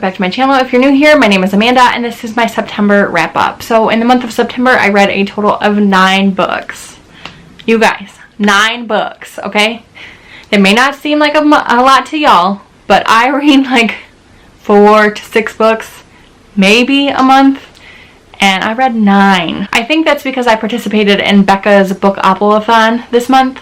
back to my channel. If you're new here, my name is Amanda and this is my September wrap up. So in the month of September, I read a total of 9 books. You guys, 9 books, okay? It may not seem like a lot to y'all, but I read like 4 to 6 books, maybe a month, and I read 9. I think that's because I participated in Becca's Book-Apple-a-thon this month,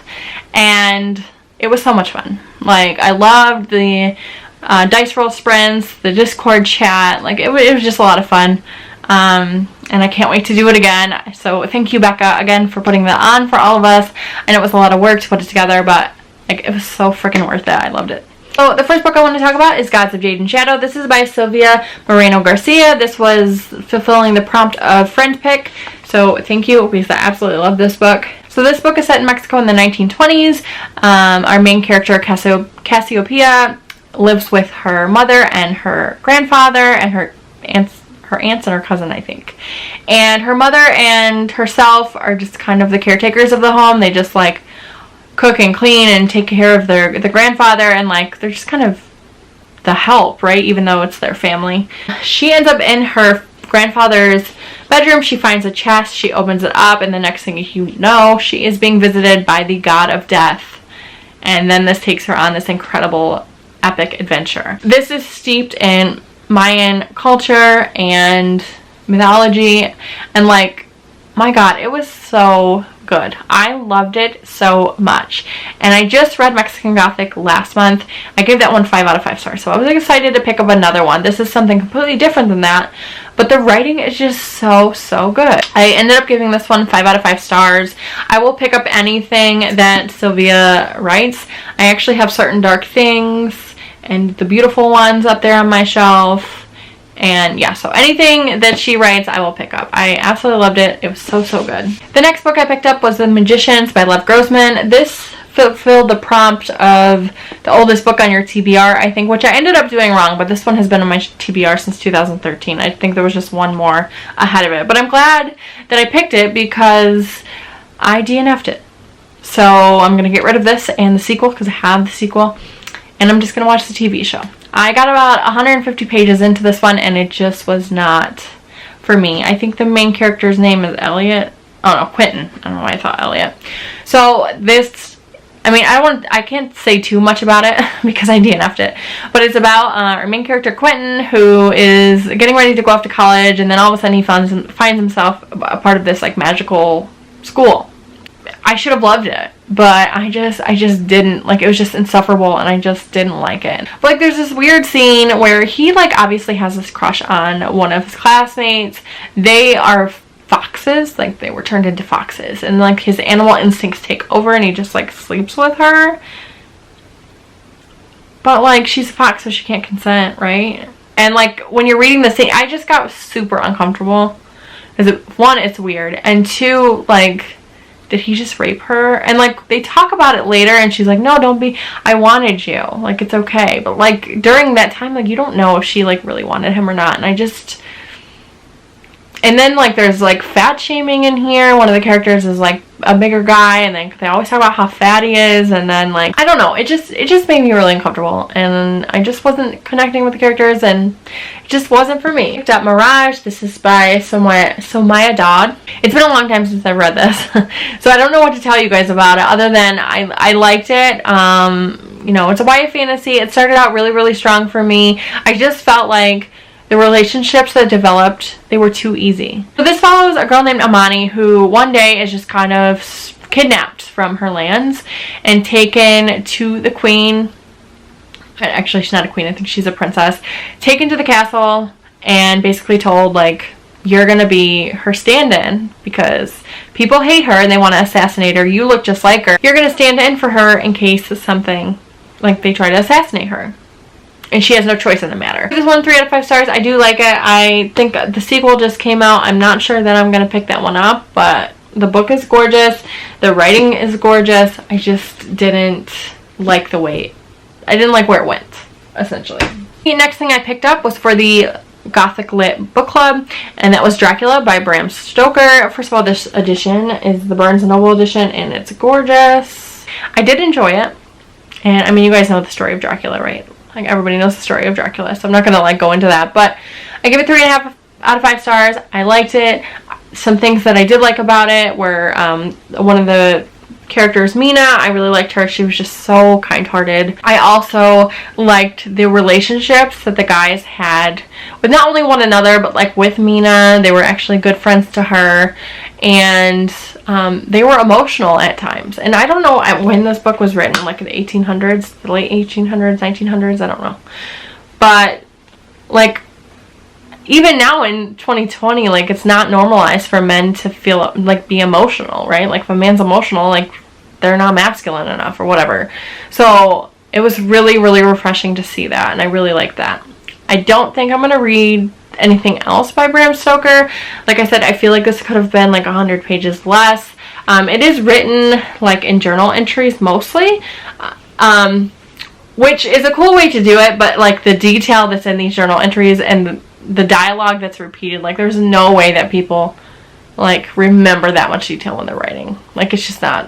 and it was so much fun. Like, I loved the dice roll sprints, the Discord chat. Like, it was just a lot of fun. And I can't wait to do it again. So thank you, Becca, again for putting that on for all of us. And it was a lot of work to put it together, but like, it was so freaking worth it. I loved it. So the first book I want to talk about is Gods of Jade and Shadow. This is by Sylvia Moreno Garcia. This was fulfilling the prompt of friend pick. So thank you, because I absolutely love this book. So this book is set in Mexico in the 1920s. Our main character, Cassiopeia, lives with her mother and her grandfather and her aunts and her cousin, I think. And her mother and herself are just kind of the caretakers of the home. They just like cook and clean and take care of the grandfather, and like they're just kind of the help, right? Even though it's their family. She ends up in her grandfather's bedroom. She finds a chest, she opens it up, and the next thing you know, she is being visited by the god of death. And then this takes her on this incredible epic adventure. This is steeped in Mayan culture and mythology, and like, my god, it was so good. I loved it so much. And I just read Mexican Gothic last month. I gave that one 5 out of 5 stars, so I was excited to pick up another one. This is something completely different than that, but the writing is just so good. I ended up giving this one 5 out of 5 stars. I will pick up anything that Sylvia writes. I actually have Certain Dark Things and The Beautiful Ones up there on my shelf. And yeah, so anything that she writes, I will pick up. I absolutely loved it. It was so good. The next book I picked up was The Magicians by Lev Grossman. This fulfilled the prompt of the oldest book on your TBR, I think, which I ended up doing wrong, but this one has been on my TBR since 2013. I think there was just one more ahead of it. But I'm glad that I picked it because I DNF'd it. So I'm going to get rid of this and the sequel, because I have the sequel, and I'm just going to watch the TV show. I got about 150 pages into this one, and it just was not for me. I think the main character's name is Elliot. Oh no, Quentin. I don't know why I thought Elliot. So this, I mean, I can't say too much about it because I DNF'd it. But it's about our main character Quentin, who is getting ready to go off to college, and then all of a sudden he finds himself a part of this like magical school. I should have loved it, but I just didn't. Like, it was just insufferable, and I just didn't like it. But like, there's this weird scene where he like obviously has this crush on one of his classmates. They are foxes, like they were turned into foxes, and like his animal instincts take over, and he just like sleeps with her. But like, she's a fox, so she can't consent, right? And like, when you're reading the scene, I just got super uncomfortable, because one, it's weird, and two, like, did he just rape her? And like, they talk about it later, and she's like, no, don't be, I wanted you, like, it's okay. But like, during that time, like, you don't know if she like really wanted him or not. And I just, and then like, there's like fat shaming in here. One of the characters is like a bigger guy, and then they always talk about how fat he is, and then like, I don't know, it just made me really uncomfortable, and I just wasn't connecting with the characters, and it just wasn't for me. I picked up Mirage. This is by Somaya Dodd. It's been a long time since I've read this, so I don't know what to tell you guys about it, other than I liked it. You know, it's a YA fantasy. It started out really strong for me. I just felt like the relationships that developed, they were too easy. So this follows a girl named Amani, who one day is just kind of kidnapped from her lands and taken to the queen. Actually, she's not a queen, I think she's a princess. Taken to the castle and basically told, like, you're gonna be her stand-in because people hate her and they want to assassinate her. You look just like her. You're gonna stand in for her in case something, like, they try to assassinate her. And she has no choice in the matter. This one 3 out of 5 stars. I do like it. I think the sequel just came out. I'm not sure that I'm going to pick that one up, but the book is gorgeous. The writing is gorgeous. I just didn't like the way, I didn't like where it went, essentially. The next thing I picked up was for the Gothic Lit Book Club, and that was Dracula by Bram Stoker. First of all, this edition is the Barnes & Noble edition, and it's gorgeous. I did enjoy it. And I mean, you guys know the story of Dracula, right? Like, everybody knows the story of Dracula, so I'm not gonna like go into that, but I give it 3.5 out of 5 stars. I liked it. Some things that I did like about it were one of the characters, Mina. I really liked her. She was just so kind-hearted. I also liked the relationships that the guys had with not only one another, but like with Mina. They were actually good friends to her, and they were emotional at times. And I don't know when this book was written, like in the 1800s, the late 1800s, 1900s, I don't know. But like, even now in 2020, like, it's not normalized for men to feel, like, be emotional, right? Like, if a man's emotional, like, they're not masculine enough or whatever. So it was really, really refreshing to see that, and I really liked that. I don't think I'm going to read anything else by Bram Stoker. Like I said, I feel like this could have been, like, 100 pages less. It is written, like, in journal entries mostly, which is a cool way to do it, but, like, the detail that's in these journal entries and the dialogue that's repeated, like, there's no way that people, like, remember that much detail when they're writing. Like, it's just not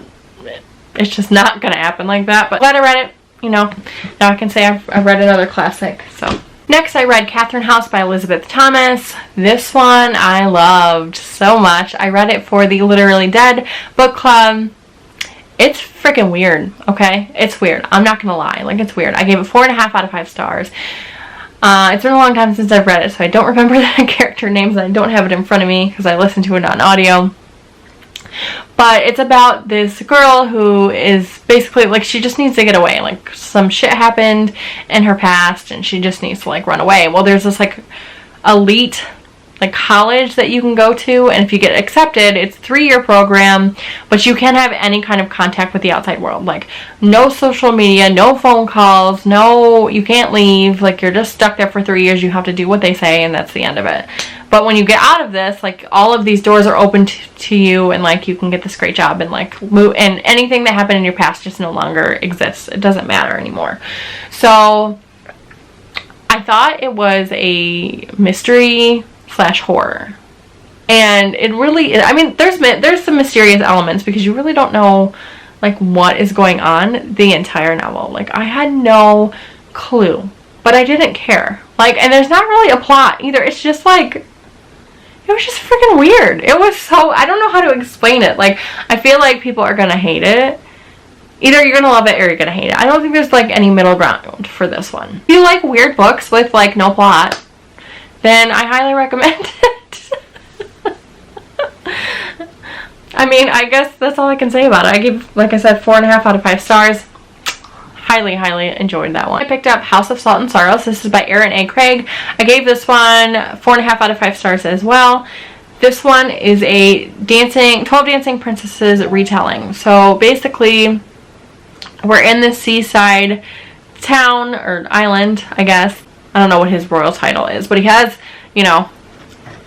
gonna happen like that. But glad I read it, you know. Now I can say I've read another classic. So next I read Catherine House by Elizabeth Thomas. This one I loved so much. I read it for the Literally Dead book club. It's freaking weird, okay? It's weird. I'm not gonna lie. Like, it's weird. I gave it 4.5 out of 5 stars. It's been a long time since I've read it, so I don't remember the character names, and I don't have it in front of me because I listened to it on audio. But it's about this girl who is basically, like, she just needs to get away. Like, some shit happened in her past, and she just needs to, like, run away. Well, there's this, like, elite, like, college that you can go to, and if you get accepted, it's a 3-year program, but you can't have any kind of contact with the outside world. Like, no social media, no phone calls, no, you can't leave. Like, you're just stuck there for 3 years. You have to do what they say, and that's the end of it. But when you get out of this, like, all of these doors are open to you, and, like, you can get this great job, and, like, move, and anything that happened in your past just no longer exists. It doesn't matter anymore. So I thought it was a mystery / horror, and it really, I mean, there's some mysterious elements because you really don't know, like, what is going on the entire novel. Like, I had no clue, but I didn't care. Like, and there's not really a plot either. It's just like, it was just freaking weird. It was so, I don't know how to explain it. Like, I feel like people are gonna hate it. Either you're gonna love it or you're gonna hate it. I don't think there's, like, any middle ground for this one. If you like weird books with, like, no plot, then I highly recommend it. I mean, I guess that's all I can say about it. I gave, like I said, 4.5 out of 5 stars. Highly, highly enjoyed that one. I picked up House of Salt and Sorrows. This is by Erin A. Craig. I gave this one 4.5 out of 5 stars as well. This one is a 12 Dancing Princesses retelling. So basically, we're in this seaside town, or island, I guess. I don't know what his royal title is, but he has, you know,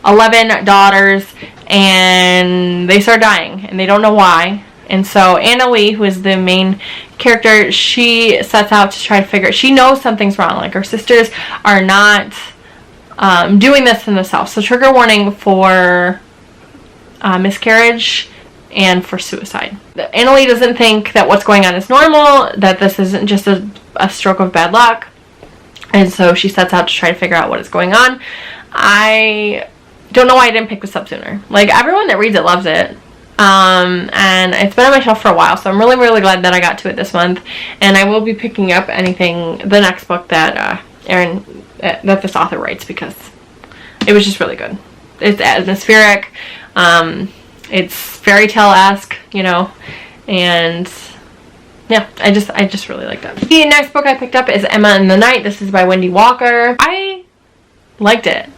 11 daughters, and they start dying, and they don't know why. And so Anna Lee, who is the main character, she sets out to try to figure it. She knows something's wrong. Like, her sisters are not doing this in themselves. So trigger warning for miscarriage and for suicide. Anna Lee doesn't think that what's going on is normal, that this isn't just a stroke of bad luck. And so she sets out to try to figure out what is going on. I don't know why I didn't pick this up sooner. Like, everyone that reads it loves it. And it's been on my shelf for a while, so I'm really, really glad that I got to it this month. And I will be picking up the next book that that this author writes, because it was just really good. It's atmospheric. It's fairy tale-esque, you know, and yeah, I just really like that. The next book I picked up is Emma and the Night. This is by Wendy Walker. I liked it,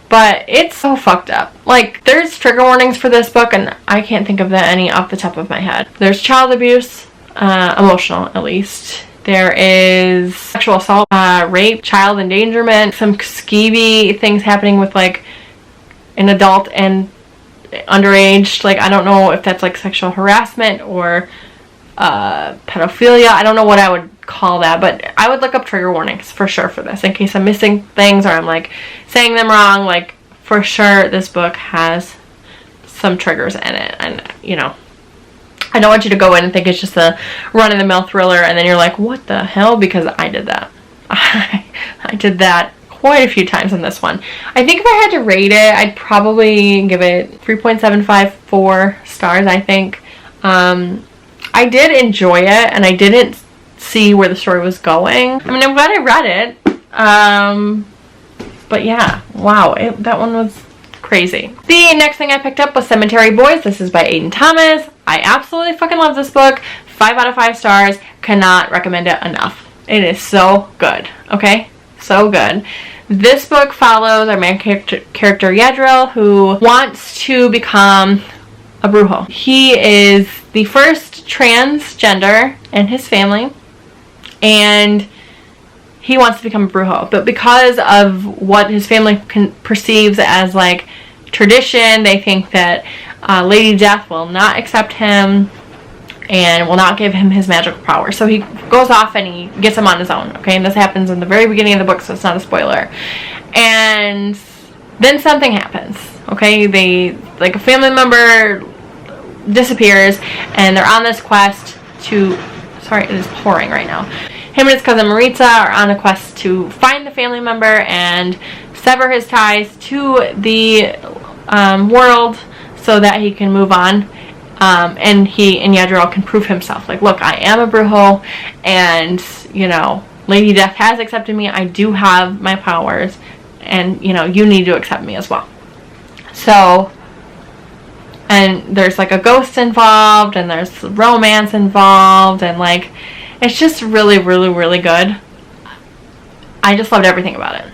but it's so fucked up. Like, there's trigger warnings for this book, and I can't think of any off the top of my head. There's child abuse, emotional at least. There is sexual assault, rape, child endangerment, some skeevy things happening with, like, an adult and underage. Like, I don't know if that's, like, sexual harassment or pedophilia. I don't know what I would call that, but I would look up trigger warnings for sure for this, in case I'm missing things or I'm, like, saying them wrong. Like, for sure this book has some triggers in it, and, you know, I don't want you to go in and think it's just a run-of-the-mill thriller and then you're like, what the hell, because I did that. I did that quite a few times on this one. I think if I had to rate it, I'd probably give it 3.754 stars, I think. I did enjoy it, and I didn't see where the story was going. I mean, I'm glad I read it. But yeah, wow, that one was crazy. The next thing I picked up was Cemetery Boys. This is by Aiden Thomas. I absolutely fucking love this book. 5 out of 5 stars. Cannot recommend it enough. It is so good, okay? So good. This book follows our main character Yadril, who wants to become a brujo. He is the first transgender in his family, and he wants to become a brujo. But because of what his family perceives as like tradition, they think that Lady Death will not accept him and will not give him his magical power. So he goes off and he gets him on his own, okay? And this happens in the very beginning of the book, so it's not a spoiler. And then something happens, okay? Like a family member disappears, and they're on this quest to, sorry, it is pouring right now. Him and his cousin Maritza are on a quest to find the family member and sever his ties to the world so that he can move on. And he and Yadril can prove himself. Like, look, I am a brujo, and, you know, Lady Death has accepted me. I do have my powers, and, you know, you need to accept me as well. So, and there's like a ghost involved, and there's romance involved, and like, it's just really, really, really good. I just loved everything about it.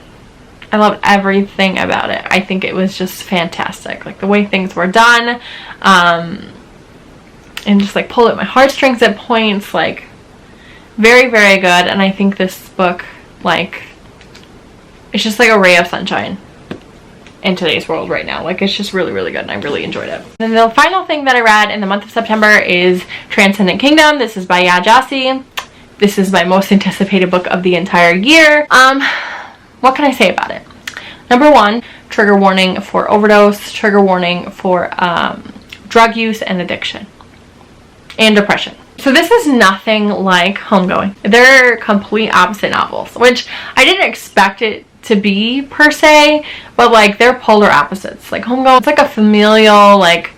I loved everything about it. I think it was just fantastic. Like the way things were done, and just like pulled at my heartstrings at points. Like, very, very good. And I think this book, like, it's just like a ray of sunshine in today's world right now. Like, it's just really, really good, and I really enjoyed it. And the final thing that I read in the month of September is Transcendent Kingdom. This is by Ya Jassi. This is my most anticipated book of the entire year. What can I say about it? Number one, trigger warning for overdose, trigger warning for drug use and addiction and depression. So this is nothing like Homegoing. They're complete opposite novels, which I didn't expect it to be per se, but like they're polar opposites. Like Homegoing, it's like a familial, like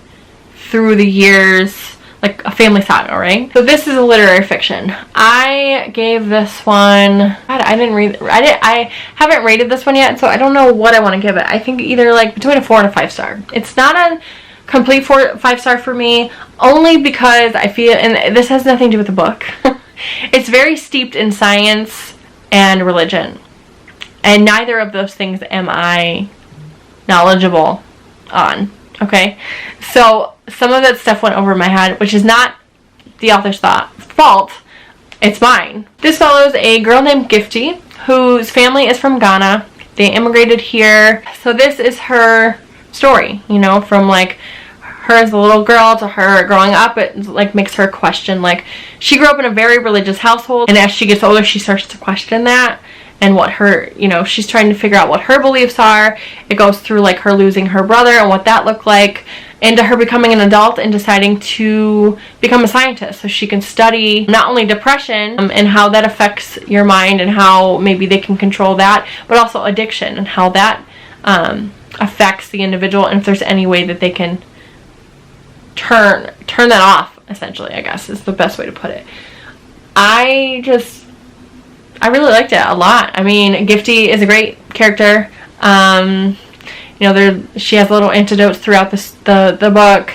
through the years, like a family saga, right? So this is a literary fiction. I gave this one, God, I haven't rated this one yet, so I don't know what I want to give it. I think either like between a 4 and a 5 star. It's not a complete 5 star for me, only because I feel, and this has nothing to do with the book, it's very steeped in science and religion, and neither of those things am I knowledgeable on, okay? So some of that stuff went over my head, which is not the author's fault, it's mine. This follows a girl named Gifty, whose family is from Ghana. They immigrated here, so this is her story, you know, from like her as a little girl to her growing up. It like makes her question, like, she grew up in a very religious household, and as she gets older she starts to question that and what her, you know, she's trying to figure out what her beliefs are. It goes through like her losing her brother and what that looked like, into her becoming an adult and deciding to become a scientist so she can study not only depression and how that affects your mind and how maybe they can control that, but also addiction and how that affects the individual, and if there's any way that they can turn that off, essentially, I guess is the best way to put it. I really liked it a lot. I mean, Gifty is a great character. You know, she has little antidotes throughout the book.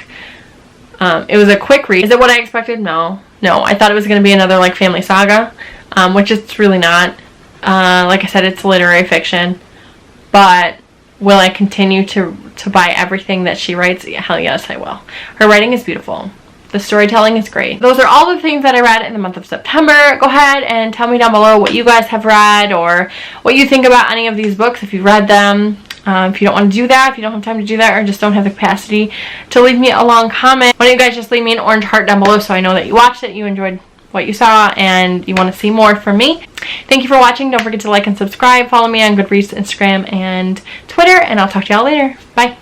It was a quick read. Is it what I expected? No. I thought it was going to be another like family saga, which it's really not. Like I said, it's literary fiction, but will I continue to buy everything that she writes? Yeah, hell yes, I will. Her writing is beautiful. The storytelling is great. Those are all the things that I read in the month of September. Go ahead and tell me down below what you guys have read or what you think about any of these books if you've read them. If you don't want to do that, if you don't have time to do that, or just don't have the capacity to leave me a long comment, why don't you guys just leave me an orange heart down below so I know that you watched it, you enjoyed what you saw, and you want to see more from me. Thank you for watching. Don't forget to like and subscribe. Follow me on Goodreads, Instagram, and Twitter, and I'll talk to y'all later. Bye.